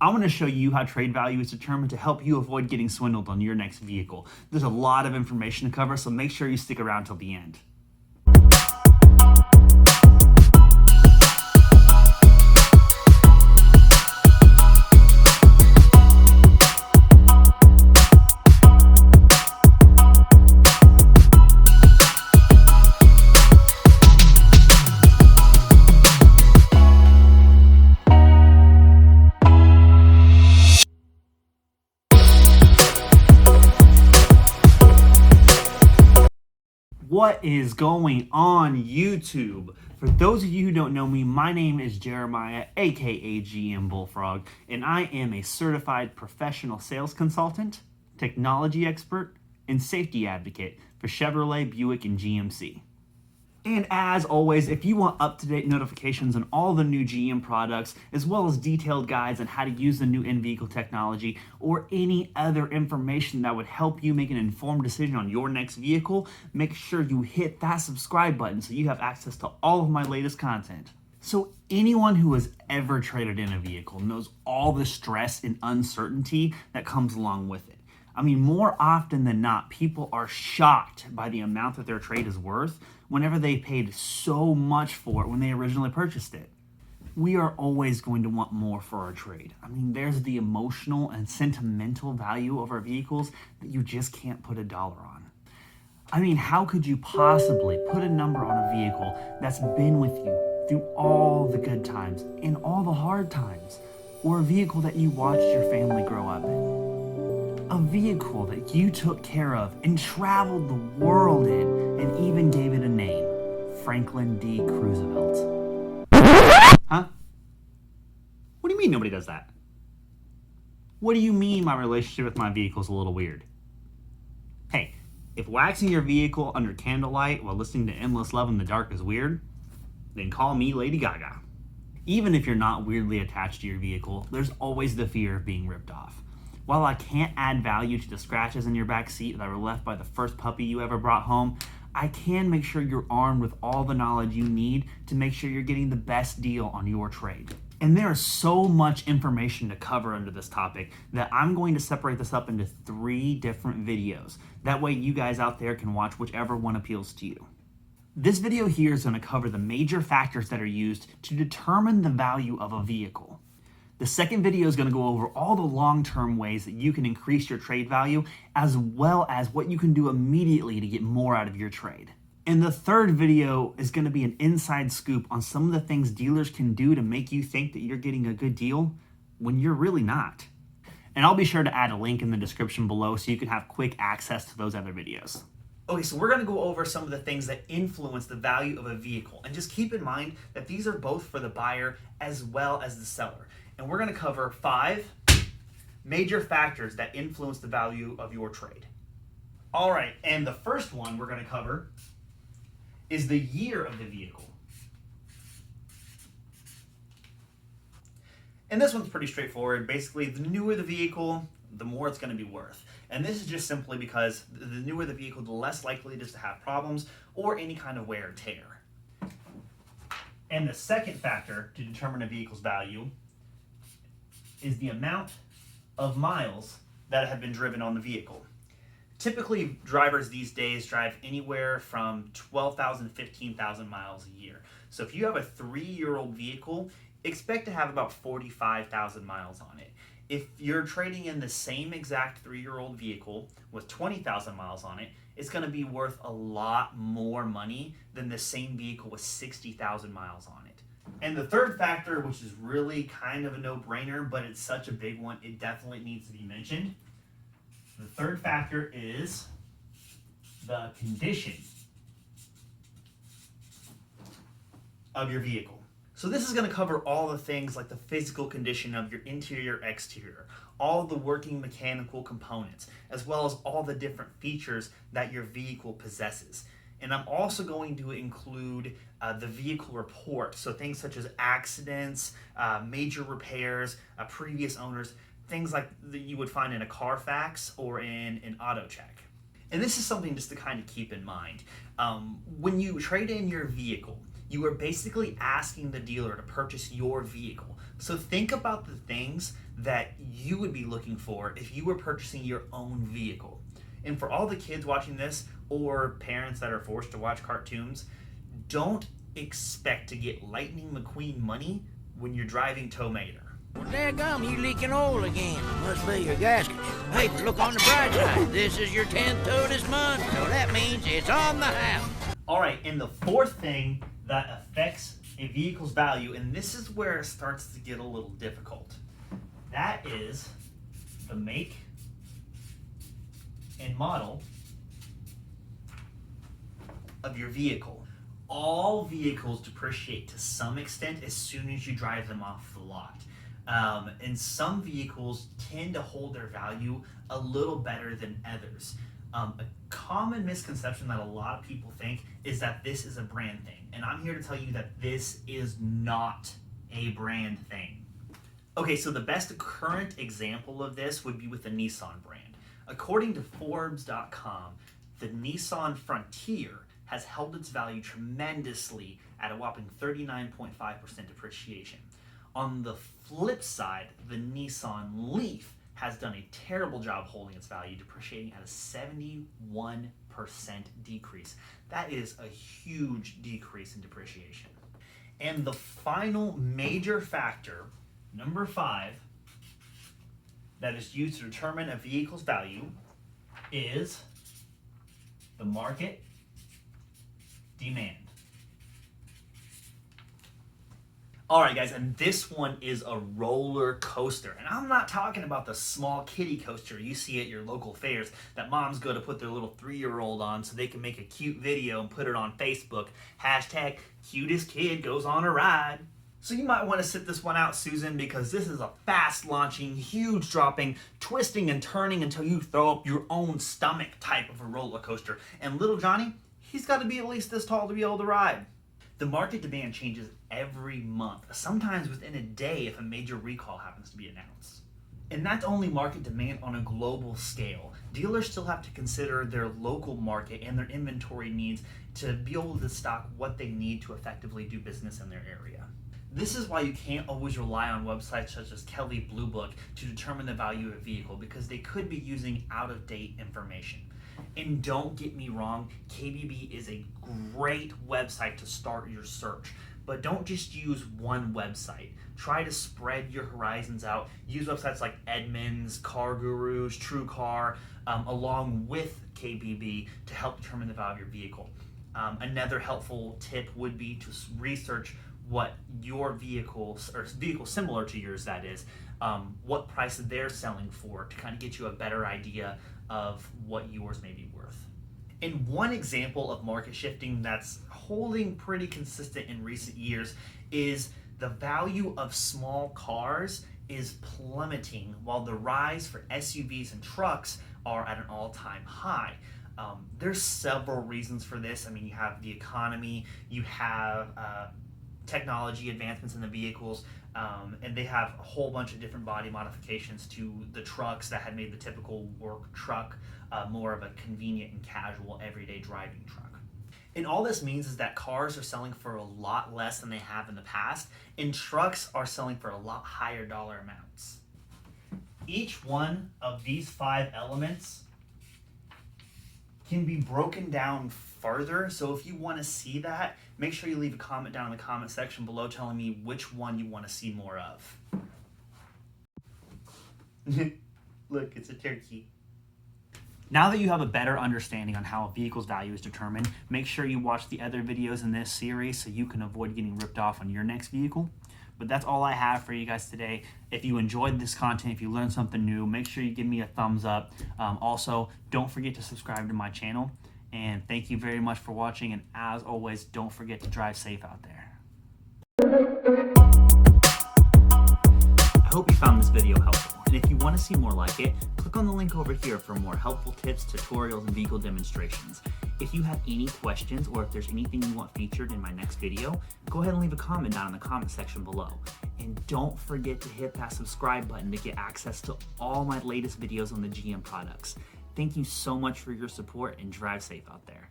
I'm going to show you how trade value is determined to help you avoid getting swindled on your next vehicle. There's a lot of information to cover, so make sure you stick around till the end. What is going on YouTube? For those of you who don't know me, my name is Jeremiah, aka GMBullfrog, and I am a certified professional sales consultant, technology expert, and safety advocate for Chevrolet, Buick, and GMC. And as always, if you want up-to-date notifications on all the new GM products, as well as detailed guides on how to use the new in-vehicle technology, or any other information that would help you make an informed decision on your next vehicle, make sure you hit that subscribe button so you have access to all of my latest content. So anyone who has ever traded in a vehicle knows all the stress and uncertainty that comes along with it. I mean, more often than not, people are shocked by the amount that their trade is worth whenever they paid so much for it when they originally purchased it. We are always going to want more for our trade. I mean, there's the emotional and sentimental value of our vehicles that you just can't put a dollar on. I mean, how could you possibly put a number on a vehicle that's been with you through all the good times and all the hard times, or a vehicle that you watched your family grow up in? A vehicle that you took care of and traveled the world in and even gave it a name, Franklin D. Roosevelt. Huh? What do you mean nobody does that? What do you mean my relationship with my vehicle is a little weird? Hey, if waxing your vehicle under candlelight while listening to Endless Love in the Dark is weird, then call me Lady Gaga. Even if you're not weirdly attached to your vehicle, there's always the fear of being ripped off. While I can't add value to the scratches in your back seat that were left by the first puppy you ever brought home, I can make sure you're armed with all the knowledge you need to make sure you're getting the best deal on your trade. And there is so much information to cover under this topic that I'm going to separate this up into 3 different videos. That way you guys out there can watch whichever one appeals to you. This video here is going to cover the major factors that are used to determine the value of a vehicle. The second video is going to go over all the long-term ways that you can increase your trade value, as well as what you can do immediately to get more out of your trade. And the third video is going to be an inside scoop on some of the things dealers can do to make you think that you're getting a good deal when you're really not. And I'll be sure to add a link in the description below so you can have quick access to those other videos. Okay, so we're going to go over some of the things that influence the value of a vehicle. And just keep in mind that these are both for the buyer as well as the seller. And we're going to cover 5 major factors that influence the value of your trade. All right, and the first one we're going to cover is the year of the vehicle. And this one's pretty straightforward. Basically, the newer the vehicle, the more it's going to be worth. And this is just simply because the newer the vehicle, the less likely it is to have problems or any kind of wear and tear. And the second factor to determine a vehicle's value is the amount of miles that have been driven on the vehicle. Typically, drivers these days drive anywhere from 12,000 to 15,000 miles a year. So if you have a 3-year-old vehicle, expect to have about 45,000 miles on it. If you're trading in the same exact 3-year-old vehicle with 20,000 miles on it, it's going to be worth a lot more money than the same vehicle with 60,000 miles on it. And the third factor, which is really kind of a no-brainer, but it's such a big one, it definitely needs to be mentioned. The third factor is the condition of your vehicle. So this is going to cover all the things like the physical condition of your interior, exterior, all the working mechanical components, as well as all the different features that your vehicle possesses. And I'm also going to include the vehicle report, so things such as accidents, major repairs, previous owners, things like that you would find in a Carfax or in an auto check. And this is something just to kind of keep in mind. When you trade in your vehicle, you are basically asking the dealer to purchase your vehicle. So think about the things that you would be looking for if you were purchasing your own vehicle. And for all the kids watching this, or parents that are forced to watch cartoons, don't expect to get Lightning McQueen money when you're driving Tow Mater. Well, daggum, you leaking oil again. Must be your gasket. Hey, but look on the bright side. This is your 10th tow this month, so that means it's on the house. All right, and the fourth thing that affects a vehicle's value, and this is where it starts to get a little difficult, that is the make and model of your vehicle. All vehicles depreciate to some extent as soon as you drive them off the lot. And some vehicles tend to hold their value a little better than others. A common misconception that a lot of people think is that this is a brand thing. And I'm here to tell you that this is not a brand thing. Okay, so the best current example of this would be with the Nissan brand. According to Forbes.com, the Nissan Frontier has held its value tremendously at a whopping 39.5% depreciation. On the flip side, the Nissan Leaf has done a terrible job holding its value, depreciating at a 71% decrease. That is a huge decrease in depreciation. And the final major factor, number 5, that is used to determine a vehicle's value is the market demand. All right, guys, and this one is a roller coaster. And I'm not talking about the small kiddie coaster you see at your local fairs that moms go to put their little 3-year-old on so they can make a cute video and put it on Facebook. Hashtag cutest kid goes on a ride. So you might want to sit this one out, Susan, because this is a fast launching, huge dropping, twisting and turning until you throw up your own stomach type of a roller coaster. And little Johnny, he's got to be at least this tall to be able to ride. The market demand changes every month, sometimes within a day if a major recall happens to be announced. And that's only market demand on a global scale. Dealers still have to consider their local market and their inventory needs to be able to stock what they need to effectively do business in their area. This is why you can't always rely on websites such as Kelley Blue Book to determine the value of a vehicle, because they could be using out-of-date information. And don't get me wrong, KBB is a great website to start your search, but don't just use one website. Try to spread your horizons out. Use websites like Edmunds, Car Gurus, TrueCar, along with KBB to help determine the value of your vehicle. Another helpful tip would be to research what your vehicles, or vehicles similar to yours that is, what price they're selling for, to kind of get you a better idea of what yours may be worth. And one example of market shifting that's holding pretty consistent in recent years is the value of small cars is plummeting while the rise for SUVs and trucks are at an all-time high. There's several reasons for this. I mean, you have the economy, you have technology advancements in the vehicles, and they have a whole bunch of different body modifications to the trucks that had made the typical work truck more of a convenient and casual everyday driving truck. And all this means is that cars are selling for a lot less than they have in the past, and trucks are selling for a lot higher dollar amounts. Each one of these 5 elements can be broken down further, so if you want to see that, make sure you leave a comment down in the comment section below telling me which one you want to see more of. Look, it's a turkey. Now that you have a better understanding on how a vehicle's value is determined, make sure you watch the other videos in this series so you can avoid getting ripped off on your next vehicle. But that's all I have for you guys today. If you enjoyed this content, if you learned something new, make sure you give me a thumbs up. Also, don't forget to subscribe to my channel. And thank you very much for watching. And as always, don't forget to drive safe out there. I hope you found this video helpful. And if you want to see more like it, click on the link over here for more helpful tips, tutorials, and vehicle demonstrations. If you have any questions or if there's anything you want featured in my next video, go ahead and leave a comment down in the comment section below. And don't forget to hit that subscribe button to get access to all my latest videos on the GM products. Thank you so much for your support, and drive safe out there.